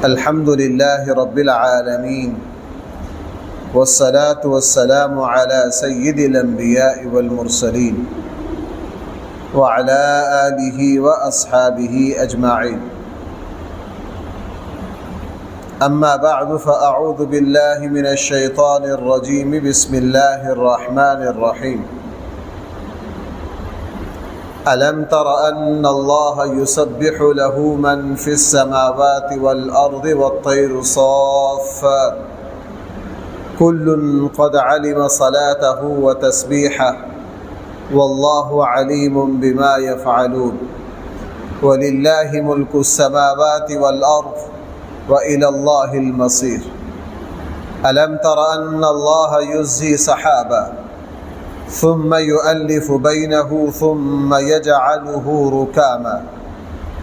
الحمد لله رب العالمين والصلاة والسلام على سيد الأنبياء والمرسلين وعلى آله وأصحابه أجمعين. أما بعد فأعوذ بالله من الشيطان الرجيم. بسم الله الرحمن الرحيم. ألم تر أن الله يسبح له من في السماوات والأرض والطير صافات كل قد علم صلاته وتسبيحه والله عليم بما يفعلون ولله ملك السماوات والأرض وإلى الله المصير. ألم تر أن الله يزجي سحابا ثم يؤلف بينه ثم يجعله ركاما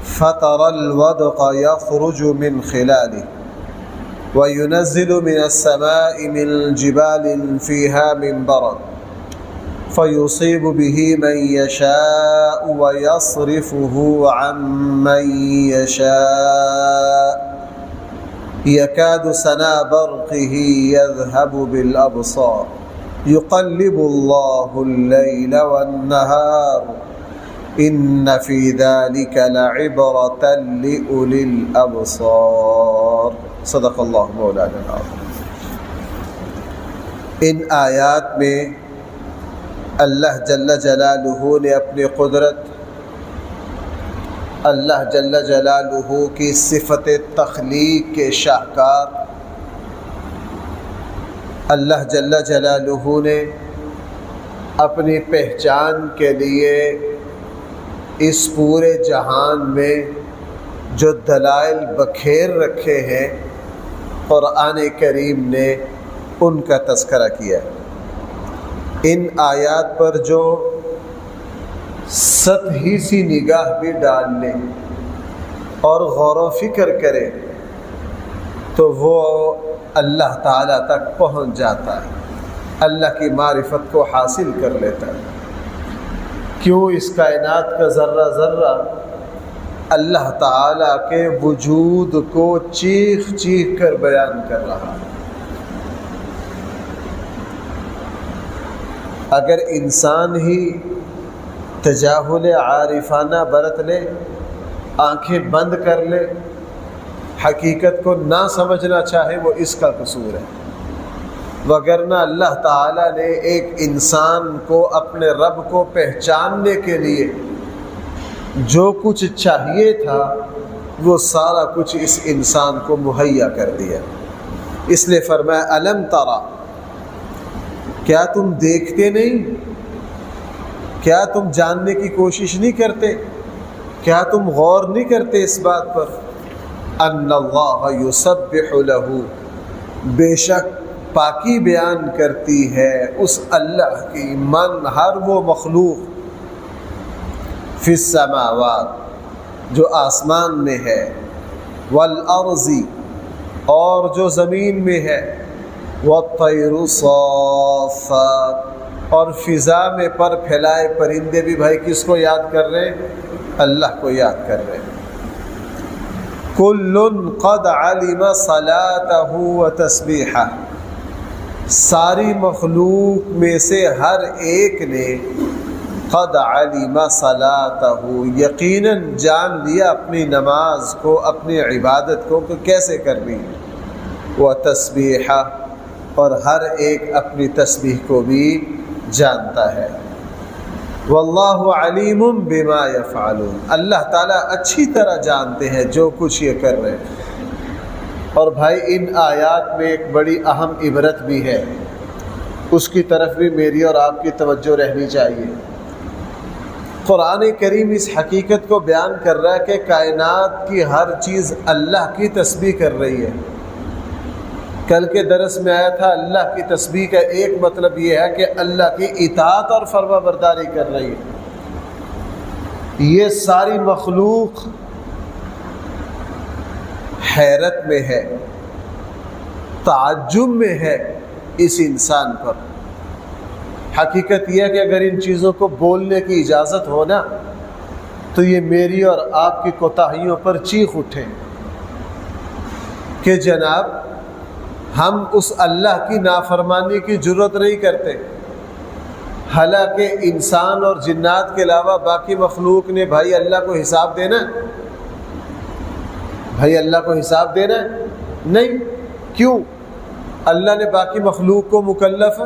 فترى الودق يخرج من خلاله وينزل من السماء من جبال فيها من برد فيصيب به من يشاء ويصرفه عن من يشاء يكاد سنا برقه يذهب بالأبصار يقلب الله الليل والنهار إن في ذلك لعبرة لأولي الأبصار. صدق اللہ مولانا العظیم. ان آیات میں اللہ جل جلالہ نے اپنی قدرت، اللہ جل جلالہ کی صفت تخلیق کے شاہکار، اللہ جل جلالہ نے اپنی پہچان کے لیے اس پورے جہان میں جو دلائل بکھیر رکھے ہیں، قرآن کریم نے ان کا تذکرہ کیا. ان آیات پر جو سطحی سی نگاہ بھی ڈال لے اور غور و فکر کرے تو وہ اللہ تعالیٰ تک پہنچ جاتا ہے، اللہ کی معرفت کو حاصل کر لیتا ہے. کیوں اس کائنات کا ذرہ ذرہ اللہ تعالیٰ کے وجود کو چیخ چیخ کر بیان کر رہا ہے. اگر انسان ہی تجاہل عارفانہ برت لے، آنکھیں بند کر لے، حقیقت کو نہ سمجھنا چاہے، وہ اس کا قصور ہے. وگرنہ اللہ تعالیٰ نے ایک انسان کو اپنے رب کو پہچاننے کے لیے جو کچھ چاہیے تھا وہ سارا کچھ اس انسان کو مہیا کر دیا. اس لیے فرمایا الم ترى، کیا تم دیکھتے نہیں؟ کیا تم جاننے کی کوشش نہیں کرتے؟ کیا تم غور نہیں کرتے اس بات پر؟ ان اللہ یسبح له، بے شک پاکی بیان کرتی ہے اس اللہ کی من ہر وہ مخلوق فی السماوات جو آسمان میں ہے، والارض اور جو زمین میں ہے، والطیر صافات اور فضا میں پر پھیلائے پرندے بھی. بھائی کس کو یاد کر رہے ہیں؟ اللہ کو یاد کر رہے ہیں. کل قد علم صلاتہ و تسبیحہ، ساری مخلوق میں سے ہر ایک نے قد علم صلاتہ، یقیناً جان لیا اپنی نماز کو، اپنی عبادت کو کہ کیسے کرنی ہے، و تسبیحہ اور ہر ایک اپنی تسبیح کو بھی جانتا ہے. واللہ علیم بما یفعلون، اللہ تعالیٰ اچھی طرح جانتے ہیں جو کچھ یہ کر رہے ہیں. اور بھائی ان آیات میں ایک بڑی اہم عبرت بھی ہے، اس کی طرف بھی میری اور آپ کی توجہ رہنی چاہیے. قرآن کریم اس حقیقت کو بیان کر رہا ہے کہ کائنات کی ہر چیز اللہ کی تسبیح کر رہی ہے. کل کے درس میں آیا تھا اللہ کی تسبیح کا ایک مطلب یہ ہے کہ اللہ کی اطاعت اور فرما برداری کر رہی ہے. یہ ساری مخلوق حیرت میں ہے، تعجب میں ہے اس انسان پر. حقیقت یہ ہے کہ اگر ان چیزوں کو بولنے کی اجازت ہو نا تو یہ میری اور آپ کی کوتاہیوں پر چیخ اٹھیں. کہ جناب ہم اس اللہ کی نافرمانی کی جرت نہیں کرتے، حالانکہ انسان اور جنات کے علاوہ باقی مخلوق نے بھائی اللہ کو حساب دینا ہے، بھائی اللہ کو حساب دینا ہے؟ نہیں۔ کیوں؟ اللہ نے باقی مخلوق کو مکلف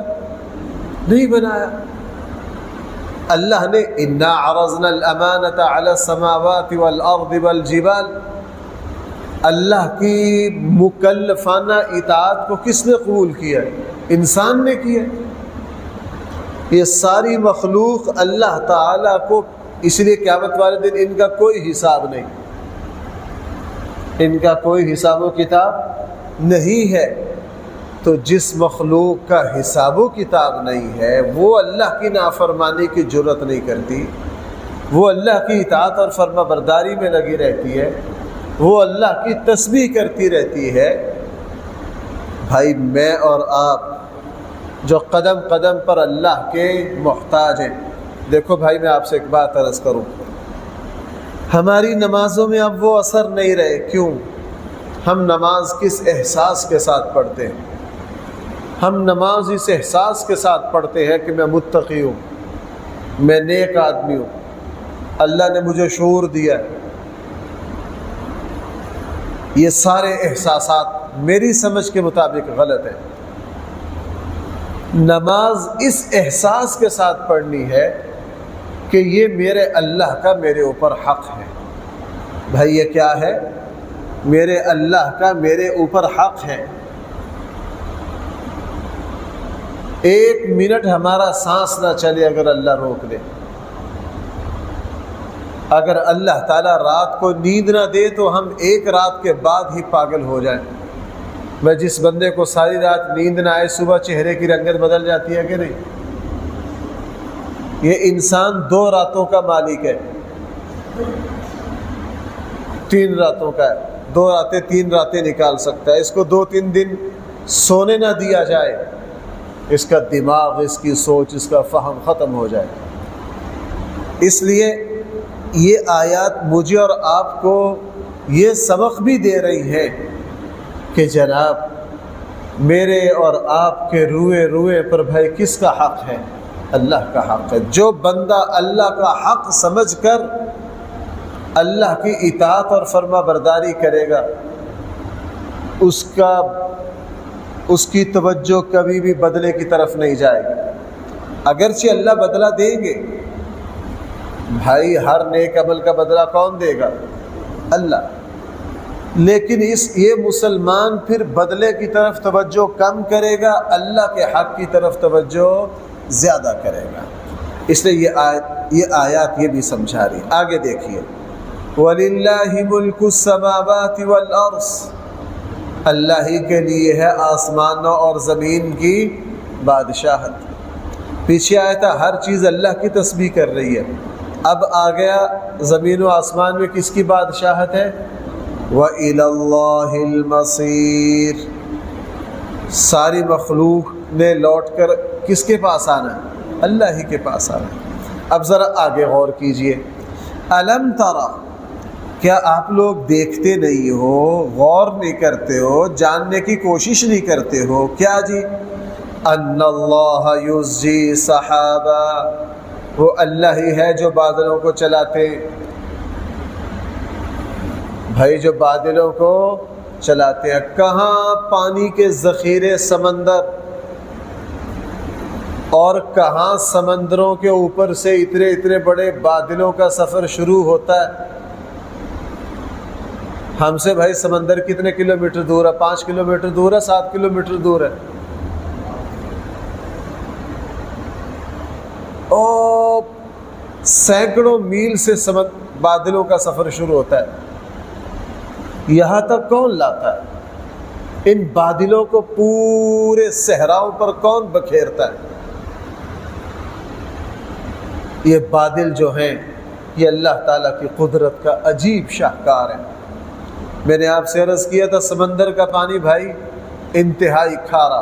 نہیں بنایا۔ اللہ نے انا عرضنا الامانۃ علی السماوات والارض والجبال، اللہ کی مکلفانہ اطاعت کو کس نے قبول کیا؟ انسان نے کیا۔ یہ ساری مخلوق اللہ تعالیٰ کو، اس لیے قیامت والے دن ان کا کوئی حساب نہیں، ان کا کوئی حساب و کتاب نہیں ہے۔ تو جس مخلوق کا حساب و کتاب نہیں ہے وہ اللہ کی نافرمانی کی جرت نہیں کرتی، وہ اللہ کی اطاعت اور فرما برداری میں لگی رہتی ہے، وہ اللہ کی تسبیح کرتی رہتی ہے۔ بھائی میں اور آپ جو قدم قدم پر اللہ کے محتاج ہیں، دیکھو بھائی میں آپ سے ایک بات عرض کروں، ہماری نمازوں میں اب وہ اثر نہیں رہے۔ کیوں؟ ہم نماز کس احساس کے ساتھ پڑھتے ہیں؟ ہم نماز اس احساس کے ساتھ پڑھتے ہیں کہ میں متقی ہوں، میں نیک آدمی ہوں، اللہ نے مجھے شعور دیا۔ یہ سارے احساسات میری سمجھ کے مطابق غلط ہیں۔ نماز اس احساس کے ساتھ پڑھنی ہے کہ یہ میرے اللہ کا میرے اوپر حق ہے۔ بھائی یہ کیا ہے؟ میرے اللہ کا میرے اوپر حق ہے۔ ایک منٹ ہمارا سانس نہ چلے اگر اللہ روک دے، اگر اللہ تعالیٰ رات کو نیند نہ دے تو ہم ایک رات کے بعد ہی پاگل ہو جائیں۔ میں جس بندے کو ساری رات نیند نہ آئے، صبح چہرے کی رنگت بدل جاتی ہے کہ نہیں؟ یہ انسان 2 راتوں کا مالک ہے، 3 راتوں کا ہے، 2 راتیں 3 راتیں نکال سکتا ہے۔ اس کو 2-3 دن سونے نہ دیا جائے، اس کا دماغ، اس کی سوچ، اس کا فہم ختم ہو جائے۔ اس لیے یہ آیات مجھے اور آپ کو یہ سبق بھی دے رہی ہے کہ جناب میرے اور آپ کے روئے روئے پر بھائی کس کا حق ہے؟ اللہ کا حق ہے۔ جو بندہ اللہ کا حق سمجھ کر اللہ کی اطاعت اور فرما برداری کرے گا، اس کی توجہ کبھی بھی بدلے کی طرف نہیں جائے گی۔ اگرچہ اللہ بدلہ دیں گے، بھائی ہر نیک عمل کا بدلہ کون دے گا؟ اللہ۔ لیکن یہ مسلمان پھر بدلے کی طرف توجہ کم کرے گا، اللہ کے حق کی طرف توجہ زیادہ کرے گا۔ اس لیے یہ آیات یہ بھی سمجھا رہی۔ آگے دیکھیے، وَلِلَّهِ مُلْكُ السَّمَاوَاتِ وَالْأَرْضِ، اللہ ہی کے لیے ہے آسمانوں اور زمین کی بادشاہت۔ پیچھے آیا تھا ہر چیز اللہ کی تسبیح کر رہی ہے، اب آ گیا زمین و آسمان میں کس کی بادشاہت ہے؟ وَإِلَى اللَّهِ الْمَصِيرُ، ساری مخلوق نے لوٹ کر کس کے پاس آنا ہے؟ اللہ ہی کے پاس آنا ہے۔ اب ذرا آگے غور کیجئے، أَلَمْ تَرَ، کیا آپ لوگ دیکھتے نہیں ہو، غور نہیں کرتے ہو، جاننے کی کوشش نہیں کرتے ہو؟ کیا جی؟ ان اللہ یزجی سحابا، وہ اللہ ہی ہے جو بادلوں کو چلاتے۔ بھائی جو بادلوں کو چلاتے ہیں، کہاں پانی کے ذخیرے سمندر، اور کہاں سمندروں کے اوپر سے اتنے بڑے بادلوں کا سفر شروع ہوتا ہے۔ ہم سے بھائی سمندر کتنے کلومیٹر دور ہے؟ 5 کلومیٹر دور ہے، 7 کلومیٹر دور ہے، اور سینکڑوں میل سے بادلوں کا سفر شروع ہوتا ہے۔ یہاں تک کون لاتا ہے؟ ان بادلوں کو پورے صحراؤں پر کون بکھیرتا ہے؟ یہ بادل جو ہیں یہ اللہ تعالیٰ کی قدرت کا عجیب شاہکار ہے۔ میں نے آپ سے عرض کیا تھا سمندر کا پانی بھائی انتہائی کھارا،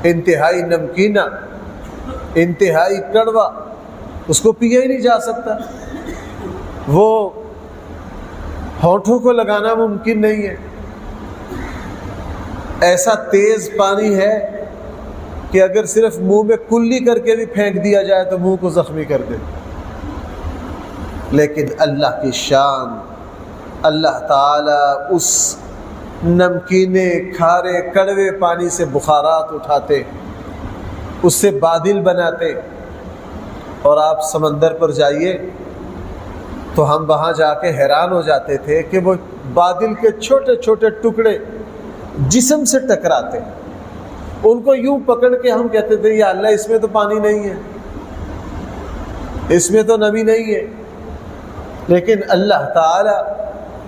انتہائی نمکینا، انتہائی کڑوا، اس کو پیا ہی نہیں جا سکتا، وہ ہونٹوں کو لگانا ممکن نہیں ہے۔ ایسا تیز پانی ہے کہ اگر صرف منہ میں کلی کر کے بھی پھینک دیا جائے تو منہ کو زخمی کر دے. لیکن اللہ کی شان، اللہ تعالیٰ اس نمکینے کھارے کڑوے پانی سے بخارات اٹھاتے، اس سے بادل بناتے. اور آپ سمندر پر جائیے تو ہم وہاں جا کے حیران ہو جاتے تھے کہ وہ بادل کے چھوٹے چھوٹے ٹکڑے جسم سے ٹکراتے، ان کو یوں پکڑ کے ہم کہتے تھے یا اللہ اس میں تو پانی نہیں ہے، اس میں تو نمی نہیں ہے. لیکن اللہ تعالیٰ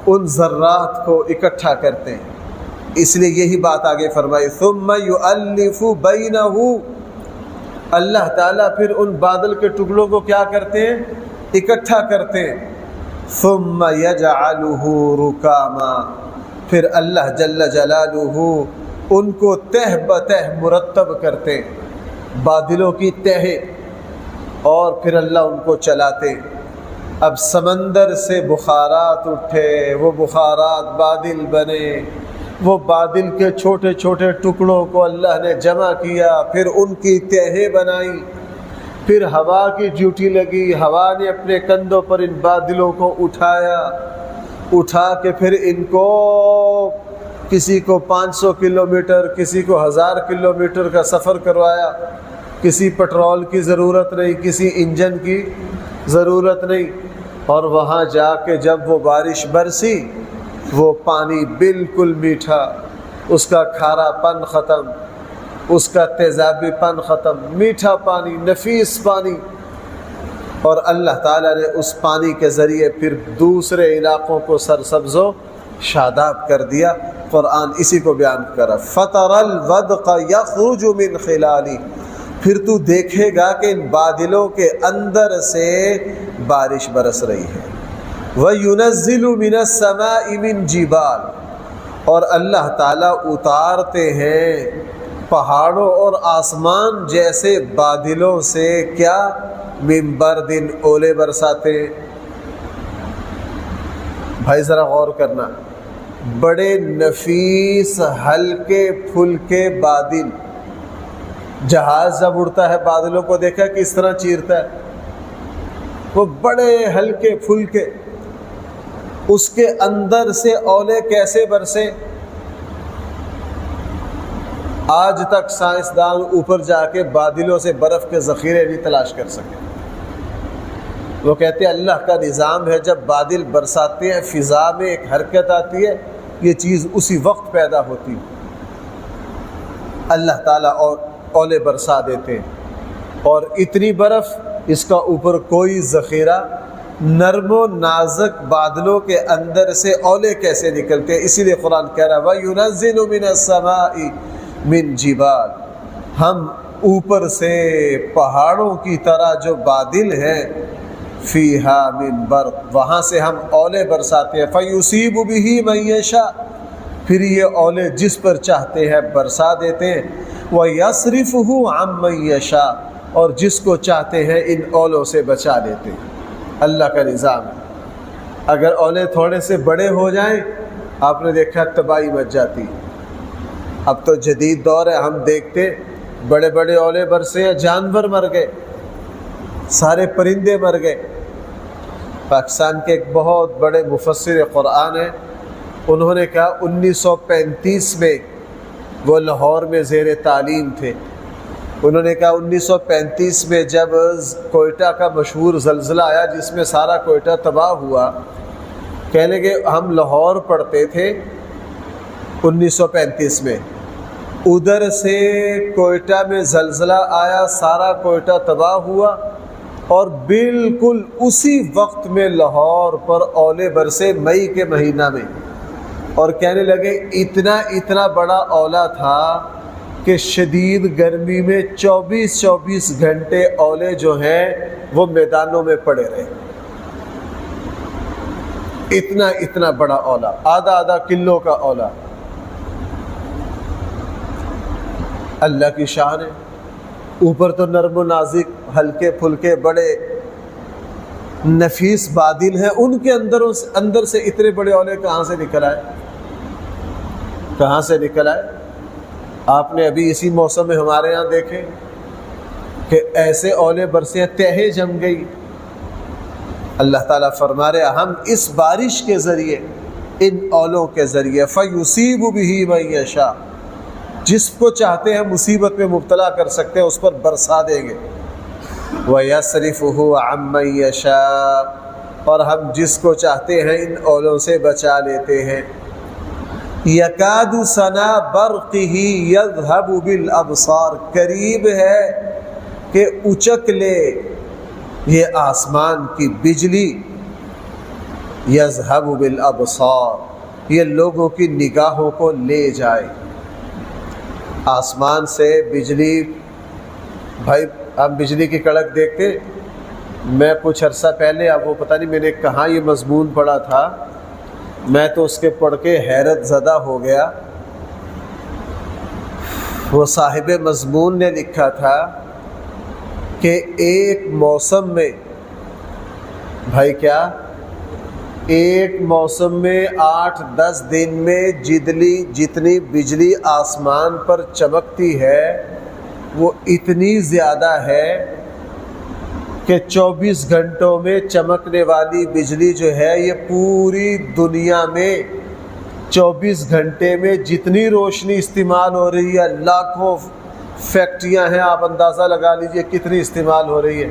ان ذرات کو اکٹھا کرتے ہیں. اس لیے یہی بات آگے فرمائی ثم یؤلف بینہ، اللہ تعالیٰ پھر ان بادل کے ٹکڑوں کو کیا کرتے ہیں؟ اکٹھا کرتے ہیں. ثم یجعلہ رکاما، پھر اللہ جل جلالہ ان کو تہ بتہ مرتب کرتے، بادلوں کی تہیں، اور پھر اللہ ان کو چلاتے. اب سمندر سے بخارات اٹھے، وہ بخارات بادل بنے، وہ بادل کے چھوٹے چھوٹے ٹکڑوں کو اللہ نے جمع کیا، پھر ان کی تہیں بنائی، پھر ہوا کی ڈیوٹی لگی، ہوا نے اپنے کندھوں پر ان بادلوں کو اٹھایا، اٹھا کے پھر ان کو کسی کو 500 کلومیٹر، کسی کو 1000 کلومیٹر کا سفر کروایا. کسی پٹرول کی ضرورت نہیں، کسی انجن کی ضرورت نہیں. اور وہاں جا کے جب وہ بارش برسی، وہ پانی بالکل میٹھا، اس کا کھارا پن ختم، اس کا تیزابی پن ختم، میٹھا پانی، نفیس پانی. اور اللہ تعالیٰ نے اس پانی کے ذریعے پھر دوسرے علاقوں کو سرسبز و شاداب کر دیا. قرآن اسی کو بیان کرا فَتَرَ الْوَدْقَ يَخْرُجُ مِنْ خِلَالِ، پھر تو دیکھے گا کہ ان بادلوں کے اندر سے بارش برس رہی ہے. وَيُنَزِّلُ مِنَ السَّمَاءِ مِنْ جِبَالٍ، اور اللہ تعالیٰ اتارتے ہیں پہاڑوں اور آسمان جیسے بادلوں سے کیا؟ مِن بَرْدٍ، اولے برساتے. بھائی ذرا غور کرنا، بڑے نفیس ہلکے پھلکے بادل، جہاز جب اڑتا ہے بادلوں کو دیکھا کس طرح چیرتا ہے، وہ بڑے ہلکے پھلکے، اس کے اندر سے اولے کیسے برسے؟ آج تک سائنسدان اوپر جا کے بادلوں سے برف کے ذخیرے نہیں تلاش کر سکے. وہ کہتے ہیں اللہ کا نظام ہے، جب بادل برساتے ہیں فضا میں ایک حرکت آتی ہے، یہ چیز اسی وقت پیدا ہوتی ہے. اللہ تعالیٰ اور اولے برسا دیتے ہیں، اور اتنی برف، اس کا اوپر کوئی ذخیرہ. نرم و نازک بادلوں کے اندر سے اولے کیسے نکلتے ہیں؟ اسی لیے قرآن کہہ رہا ہے وَيُنَزِّلُ مِنَ السَّمَاءِ مِنْ جِبَالٍ، ہم اوپر سے پہاڑوں کی طرح جو بادل ہیں، فیہا من برق، وہاں سے ہم اولے برساتے ہیں. فیصیب بہ من یشاء، پھر یہ اولے جس پر چاہتے ہیں برسا دیتے ہیں. ویصرفہ عن من یشاء، اور جس کو چاہتے ہیں ان اولوں سے بچا لیتے ہیں. اللہ کا نظام ہے. اگر اولے تھوڑے سے بڑے ہو جائیں، آپ نے دیکھا تباہی مچ جاتی. اب تو جدید دور ہے، ہم دیکھتے بڑے بڑے اولے برسے ہیں، جانور مر گئے، سارے پرندے مر گئے. پاکستان کے ایک بہت بڑے مفسر قرآن ہیں، انہوں نے کہا 1935 میں وہ لاہور میں زیر تعلیم تھے. انہوں نے کہا 1935 میں جب کوئٹہ کا مشہور زلزلہ آیا جس میں سارا کوئٹہ تباہ ہوا، کہنے کہ ہم لاہور پڑھتے تھے 1935 میں، ادھر سے کوئٹہ میں زلزلہ آیا، سارا کوئٹہ تباہ ہوا، اور بالکل اسی وقت میں لاہور پر اولے برسے مئی کے مہینہ میں. اور کہنے لگے اتنا بڑا اولا تھا کہ شدید گرمی میں 24 گھنٹے اولے جو ہیں وہ میدانوں میں پڑے رہے. اتنا بڑا اولا، آدھا کلو کا اولا. اللہ کی شان ہے. اوپر تو نرم و نازک ہلکے پھلکے بڑے نفیس بادل ہیں، ان کے اندر سے اتنے بڑے اولے کہاں سے نکل آئے؟ آپ نے ابھی اسی موسم میں ہمارے یہاں دیکھے کہ ایسے اولے برسے تہے جم گئی. اللہ تعالیٰ فرما رہے ہم اس بارش کے ذریعے، ان اولوں کے ذریعے فَيُصِيبُ بِهِ مَن يَشَاءُ، جس کو چاہتے ہیں مصیبت میں مبتلا کر سکتے ہیں اس پر برسا دیں گے. وَيَصْرِفُهُ عَمَّن يَشَاءُ، اور ہم جس کو چاہتے ہیں ان اولوں سے بچا لیتے ہیں. يَكَادُ سَنَا بَرْقِهِ يَذْهَبُ بِالْأَبْصَارِ، قریب ہے کہ اچک لے یہ آسمان کی بجلی، یذہب بالابصار، یہ لوگوں کی نگاہوں کو لے جائے. آسمان سے بجلی، بھائی ہم بجلی کی کڑک دیکھتے. میں کچھ عرصہ پہلے، اب وہ پتہ نہیں میں نے کہاں یہ مضمون پڑھا تھا، میں تو اس کے پڑھ کے حیرت زدہ ہو گیا. وہ صاحب مضمون نے لکھا تھا کہ ایک موسم میں، بھائی کیا، ایک موسم میں 8-10 دن میں جتنی بجلی آسمان پر چمکتی ہے وہ اتنی زیادہ ہے کہ 24 گھنٹوں میں چمکنے والی بجلی جو ہے یہ پوری دنیا میں 24 گھنٹے میں جتنی روشنی استعمال ہو رہی ہے، لاکھوں فیکٹریاں ہیں، آپ اندازہ لگا لیجئے کتنی استعمال ہو رہی ہے.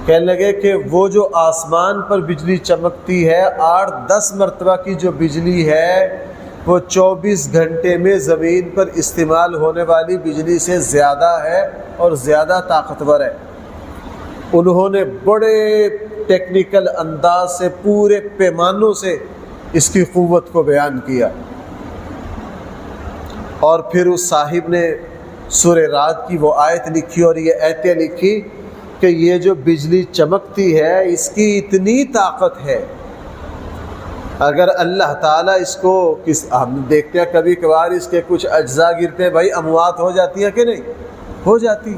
کہنے لگے کہ وہ جو آسمان پر بجلی چمکتی ہے 8-10 مرتبہ کی جو بجلی ہے وہ 24 گھنٹے میں زمین پر استعمال ہونے والی بجلی سے زیادہ ہے اور زیادہ طاقتور ہے. انہوں نے بڑے ٹیکنیکل انداز سے پورے پیمانوں سے اس کی قوت کو بیان کیا. اور پھر اس صاحب نے سورہ رعد کی وہ آیت لکھی اور یہ آیتیں لکھی کہ یہ جو بجلی چمکتی ہے اس کی اتنی طاقت ہے، اگر اللہ تعالیٰ اس کو ہم دیکھتے ہیں کبھی کبھار اس کے کچھ اجزاء گرتے ہیں، بھائی اموات ہو جاتی ہیں کہ نہیں ہو جاتی.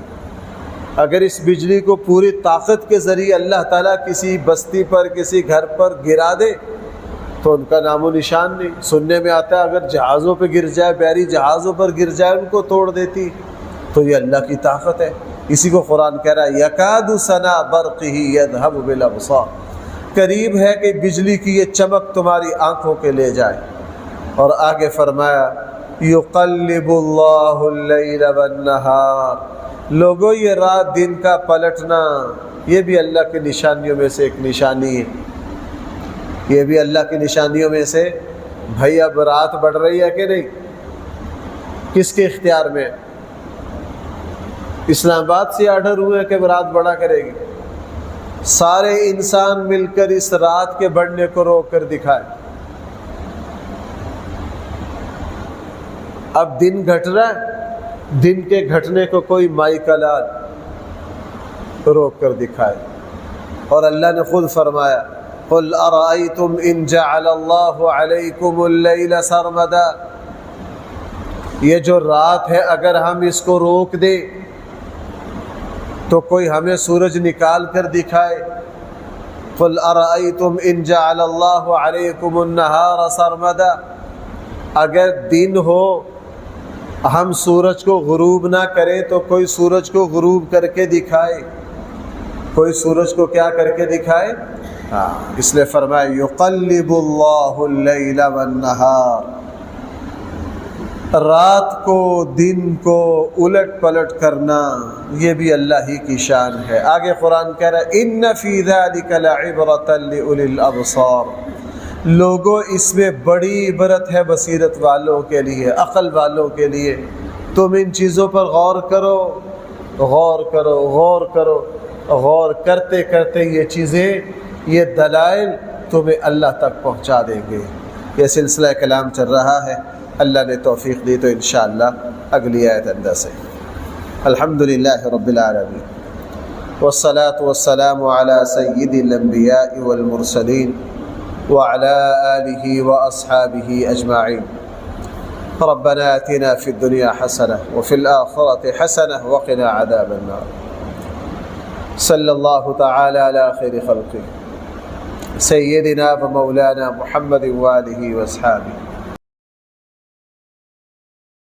اگر اس بجلی کو پوری طاقت کے ذریعے اللہ تعالیٰ کسی بستی پر، کسی گھر پر گرا دے تو ان کا نام و نشان نہیں. سننے میں آتا ہے اگر جہازوں پہ گر جائے، بحری جہازوں پر گر جائے ان کو توڑ دیتی. تو یہ اللہ کی طاقت ہے. اسی کو قرآن کہہ رہا ہے یکاد سنا برقہ یذہب بالابصار، قریب ہے کہ بجلی کی یہ چمک تمہاری آنکھوں کے لے جائے. اور آگے فرمایا یقلب اللہ اللیل والنہار، لوگوں یہ رات دن کا پلٹنا یہ بھی اللہ کی نشانیوں میں سے ایک نشانی ہے. یہ بھی اللہ کی نشانیوں میں سے. بھائی اب رات بڑھ رہی ہے کہ نہیں؟ کس کے اختیار میں؟ اسلام آباد سے آرڈر ہوئے کہ رات بڑھا کرے گی. سارے انسان مل کر اس رات کے بڑھنے کو روک کر دکھائے. اب دن گھٹ رہا ہے، دن کے گھٹنے کو کوئی مائک لال روک کر دکھائے. اور اللہ نے خود فرمایا قل ارأيتم ان جعل الله عليكم الليل سرمدا، یہ جو رات ہے اگر ہم اس کو روک دے تو کوئی ہمیں سورج نکال کر دکھائے. قل ارأيتم ان جعل الله عليكم النهار سرمدا، اگر دن ہو ہم سورج کو غروب نہ کریں تو کوئی سورج کو غروب کر کے دکھائے، کوئی سورج کو کیا کر کے دکھائے. اس لیے فرمایا یقلب اللہ اللیل والنہار، رات کو دن کو الٹ پلٹ کرنا یہ بھی اللہ ہی کی شان ہے. آگے قرآن کہہ رہا ہے ان فی ذلک لعبرۃ لأولی الابصار، لوگوں اس میں بڑی عبرت ہے بصیرت والوں کے لیے، عقل والوں کے لیے. تم ان چیزوں پر غور کرو، غور کرو، غور کرو. غور کرتے کرتے یہ چیزیں، یہ دلائل تمہیں اللہ تک پہنچا دیں گے. یہ سلسلہ کلام چل رہا ہے، اللہ نے توفیق دی تو انشاءاللہ اگلی آیت اندر سے. الحمدللہ رب العالمین والصلاة والسلام علی سید الانبیاء والمرسلین وعلى آلہ واصحابہ اجمعین. ربنا آتنا فی الدنیا حسنہ وفی الآخرۃ حسنہ وقنا عذاب النار. صلی اللہ تعالی علی خیر خلقہ سیدنا و مولانا محمد وآلہ واصحابہ.